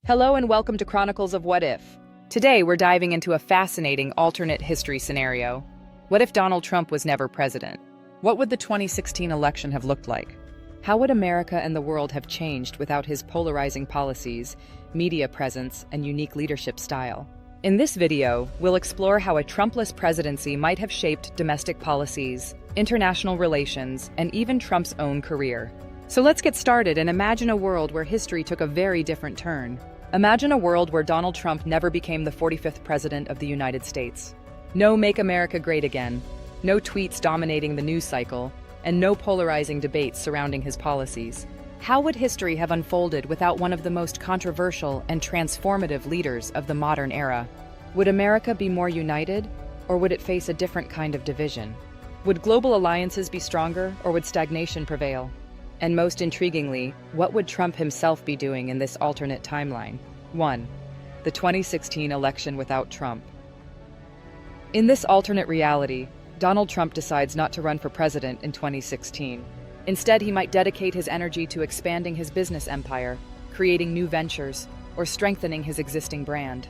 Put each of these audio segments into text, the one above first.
Hello and welcome to Chronicles of What If. Today we're diving into a fascinating alternate history scenario. What if Donald Trump was never president? What would the 2016 election have looked like? How would America and the world have changed without his polarizing policies, media presence, and unique leadership style? In this video, we'll explore how a Trumpless presidency might have shaped domestic policies, international relations, and even Trump's own career. So let's get started and imagine a world where history took a very different turn. Imagine a world where Donald Trump never became the 45th President of the United States. No Make America Great Again, no tweets dominating the news cycle, and no polarizing debates surrounding his policies. How would history have unfolded without one of the most controversial and transformative leaders of the modern era? Would America be more united, or would it face a different kind of division? Would global alliances be stronger, or would stagnation prevail? And most intriguingly, what would Trump himself be doing in this alternate timeline? 1. The 2016 election without Trump. In this alternate reality, Donald Trump decides not to run for president in 2016. Instead, he might dedicate his energy to expanding his business empire, creating new ventures, or strengthening his existing brand.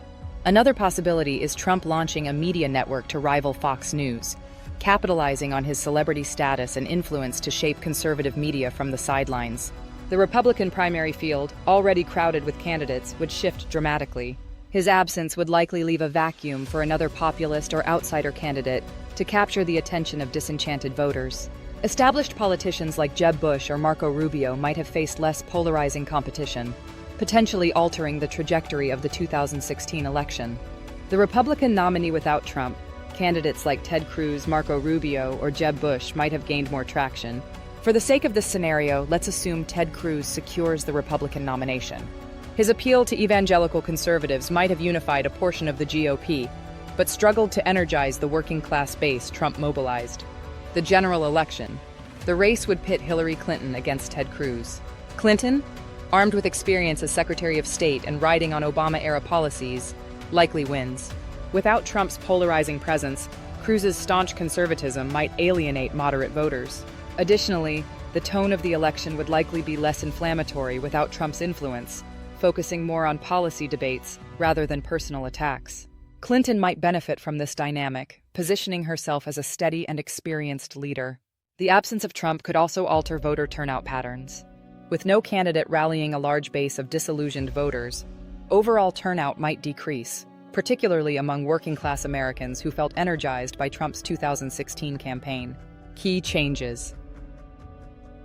Another possibility is Trump launching a media network to rival Fox News, capitalizing on his celebrity status and influence to shape conservative media from the sidelines. The Republican primary field, already crowded with candidates, would shift dramatically. His absence would likely leave a vacuum for another populist or outsider candidate to capture the attention of disenchanted voters. Established politicians like Jeb Bush or Marco Rubio might have faced less polarizing competition, potentially altering the trajectory of the 2016 election. The Republican nominee without Trump, candidates like Ted Cruz, Marco Rubio, or Jeb Bush might have gained more traction. For the sake of this scenario, let's assume Ted Cruz secures the Republican nomination. His appeal to evangelical conservatives might have unified a portion of the GOP, but struggled to energize the working-class base Trump mobilized. The general election. The race would pit Hillary Clinton against Ted Cruz. Clinton, armed with experience as Secretary of State and riding on Obama-era policies, likely wins. Without Trump's polarizing presence, Cruz's staunch conservatism might alienate moderate voters. Additionally, the tone of the election would likely be less inflammatory without Trump's influence, focusing more on policy debates rather than personal attacks. Clinton might benefit from this dynamic, positioning herself as a steady and experienced leader. The absence of Trump could also alter voter turnout patterns. With no candidate rallying a large base of disillusioned voters, overall turnout might decrease, particularly among working-class Americans who felt energized by Trump's 2016 campaign. Key changes.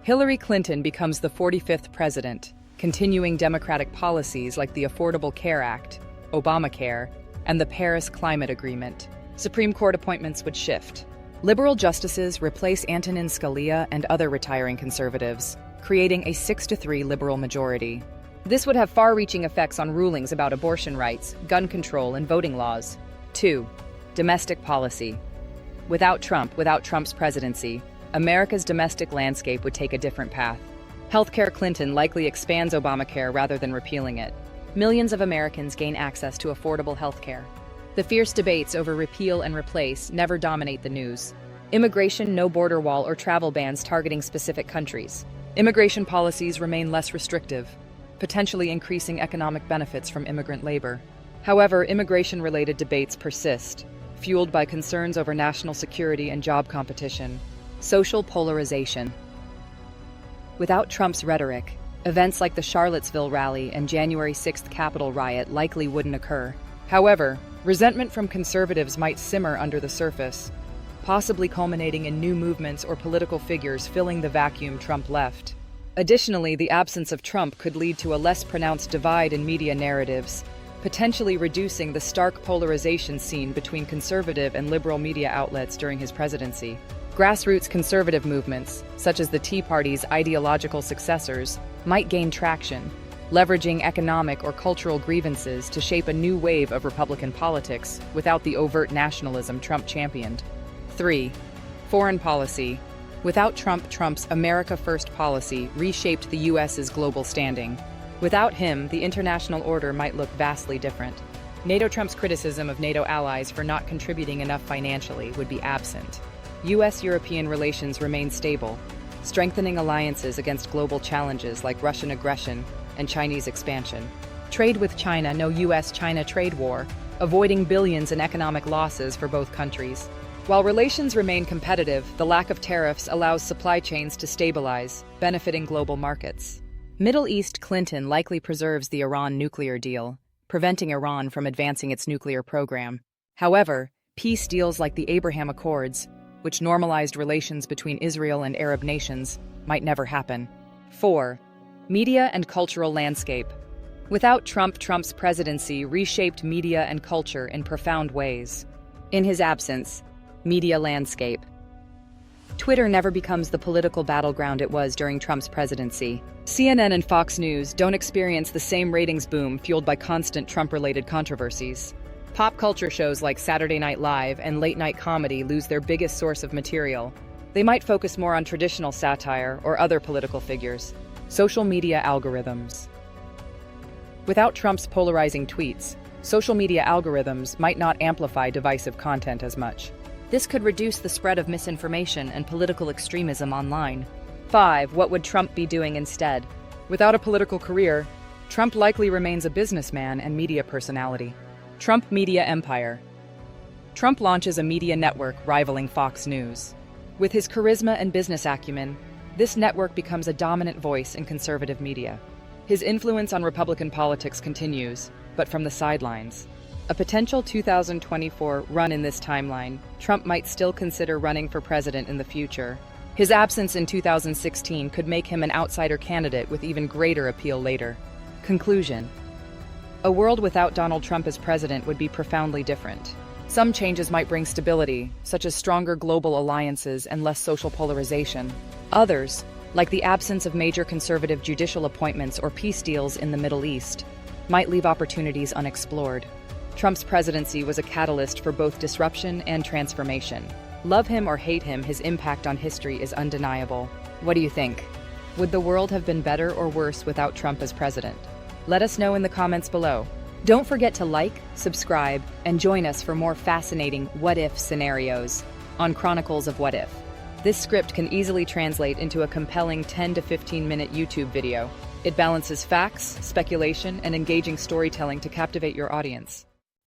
Hillary Clinton becomes the 45th president, continuing Democratic policies like the Affordable Care Act, Obamacare, and the Paris Climate Agreement. Supreme Court appointments would shift. Liberal justices replace Antonin Scalia and other retiring conservatives, creating a 6-3 liberal majority. This would have far-reaching effects on rulings about abortion rights, gun control, and voting laws. 2. Domestic policy. Without Trump's presidency, America's domestic landscape would take a different path. Healthcare. Clinton likely expands Obamacare rather than repealing it. Millions of Americans gain access to affordable healthcare. The fierce debates over repeal and replace never dominate the news. Immigration. No border wall or travel bans targeting specific countries. Immigration policies remain less restrictive, potentially increasing economic benefits from immigrant labor. However, immigration-related debates persist, fueled by concerns over national security and job competition. Social polarization. Without Trump's rhetoric, events like the Charlottesville rally and January 6th Capitol riot likely wouldn't occur. However, resentment from conservatives might simmer under the surface, possibly culminating in new movements or political figures filling the vacuum Trump left. Additionally, the absence of Trump could lead to a less pronounced divide in media narratives, potentially reducing the stark polarization seen between conservative and liberal media outlets during his presidency. Grassroots conservative movements, such as the Tea Party's ideological successors, might gain traction, leveraging economic or cultural grievances to shape a new wave of Republican politics without the overt nationalism Trump championed. 3. Foreign policy. Without Trump, Trump's America First policy reshaped the U.S.'s global standing. Without him, the international order might look vastly different. Trump's criticism of NATO allies for not contributing enough financially would be absent. U.S.-European relations remain stable, strengthening alliances against global challenges like Russian aggression and Chinese expansion. Trade with China, no US-China trade war, avoiding billions in economic losses for both countries. While relations remain competitive, the lack of tariffs allows supply chains to stabilize, benefiting global markets. Middle East Clinton likely preserves the Iran nuclear deal, preventing Iran from advancing its nuclear program. However, peace deals like the Abraham Accords, which normalized relations between Israel and Arab nations, might never happen. 4. Media and cultural landscape. Without Trump, Trump's presidency reshaped media and culture in profound ways. In his absence, media landscape. Twitter never becomes the political battleground it was during Trump's presidency. CNN and Fox News don't experience the same ratings boom fueled by constant Trump-related controversies. Pop culture shows like Saturday Night Live and late-night comedy lose their biggest source of material. They might focus more on traditional satire or other political figures. Social media algorithms. Without Trump's polarizing tweets, social media algorithms might not amplify divisive content as much. This could reduce the spread of misinformation and political extremism online. 5. What would Trump be doing instead? Without a political career, Trump likely remains a businessman and media personality. Trump Media Empire. Trump launches a media network rivaling Fox News. With his charisma and business acumen, this network becomes a dominant voice in conservative media. His influence on Republican politics continues, but from the sidelines. A potential 2024 run in this timeline, Trump might still consider running for president in the future. His absence in 2016 could make him an outsider candidate with even greater appeal later. Conclusion. A world without Donald Trump as president would be profoundly different. Some changes might bring stability, such as stronger global alliances and less social polarization. Others, like the absence of major conservative judicial appointments or peace deals in the Middle East, might leave opportunities unexplored. Trump's presidency was a catalyst for both disruption and transformation. Love him or hate him, his impact on history is undeniable. What do you think? Would the world have been better or worse without Trump as president? Let us know in the comments below. Don't forget to like, subscribe, and join us for more fascinating what-if scenarios on Chronicles of What If. This script can easily translate into a compelling 10 to 15-minute YouTube video. It balances facts, speculation, and engaging storytelling to captivate your audience.